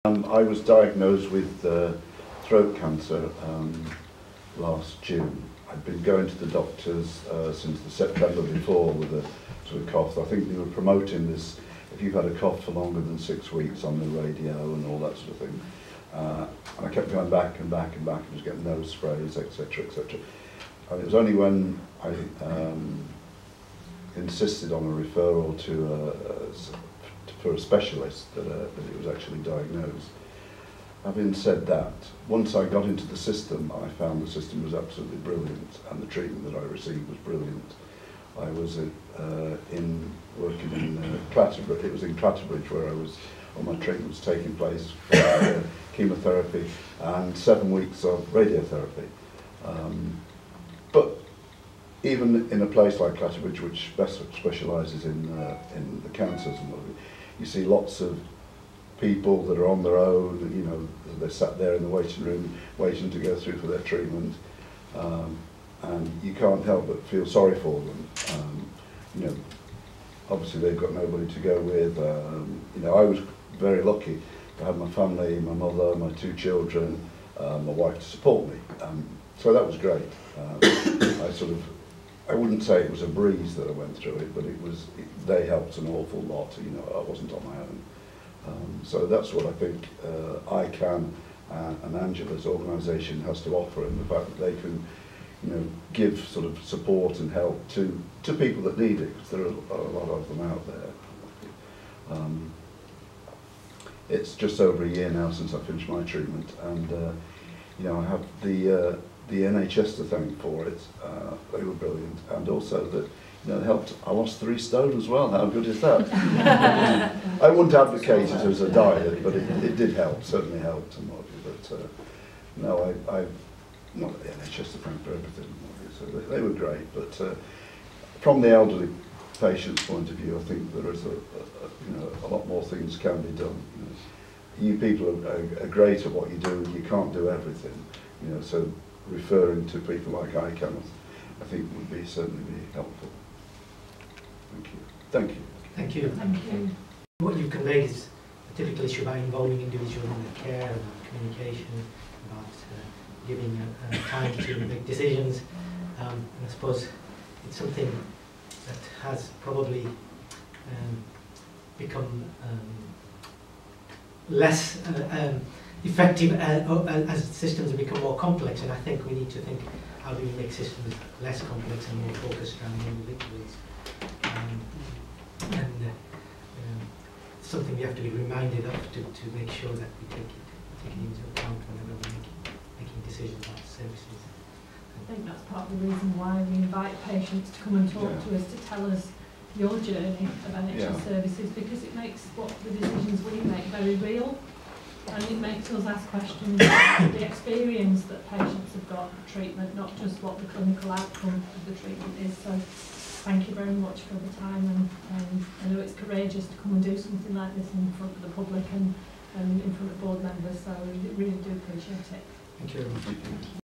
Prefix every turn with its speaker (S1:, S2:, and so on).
S1: I was diagnosed with throat cancer last June. I'd been going to the doctors since the September before with a sort of cough. I think they were promoting this, if you've had a cough for longer than 6 weeks, on the radio and all that sort of thing. And I kept going back and back and back. I was getting nose sprays, etc., etc. And it was only when I insisted on a referral for a specialist that it was actually diagnosed. Having said that, once I got into the system, I found the system was absolutely brilliant, and the treatment that I received was brilliant. I was working in Clatterbridge. It was in Clatterbridge where all my treatment was taking place, chemotherapy and 7 weeks of radiotherapy. But even in a place like Clatterbridge, which specialises in the cancers and all, you see lots of people that are on their own. You know, they're sat there in the waiting room waiting to go through for their treatment, and you can't help but feel sorry for them. You know, obviously they've got nobody to go with. You know, I was very lucky to have my family, my mother, my 2 children, my wife to support me. So that was great. I wouldn't say it was a breeze that I went through it, but they helped an awful lot. You know, I wasn't on my own. So that's what I think ICAN and Angela's organisation has to offer, in the fact that they can, you know, give sort of support and help to people that need it, because there are a lot of them out there. It's just over a year now since I finished my treatment, and you know, I have the NHS to thank for it. They were brilliant, and also that, you know, it helped. I lost 3 stone as well. How good is that? I wouldn't advocate it as a diet, but it did help. Certainly helped and what have you. But no, I've not the NHS to thank for everything. So they were great. But from the elderly patient's point of view, I think there is you know, a lot more things can be done. You know, you people are great at what you do. You can't do everything. You know, so referring to people like ICAN, I think would certainly be helpful. Thank you. Thank you.
S2: Thank you. Thank you. What you've conveyed is a typical issue about involving individuals in their care, about communication, about giving time to make decisions. And I suppose it's something that has probably become less effective as systems have become more complex, and I think we need to think, how do we make systems less complex and more focused around individuals? Something we have to be reminded of to make sure that we take it into account whenever we're making decisions about services.
S3: I think that's part of the reason why we invite patients to come and talk to us, to tell us your journey of NHS services, because it makes what the decisions we make very real, and it makes us ask questions about the experience that patients have got of treatment, not just what the clinical outcome of the treatment is. So thank you very much for the time, and I know it's courageous to come and do something like this in front of the public and in front of board members, so we really do appreciate it.
S2: Thank you very much.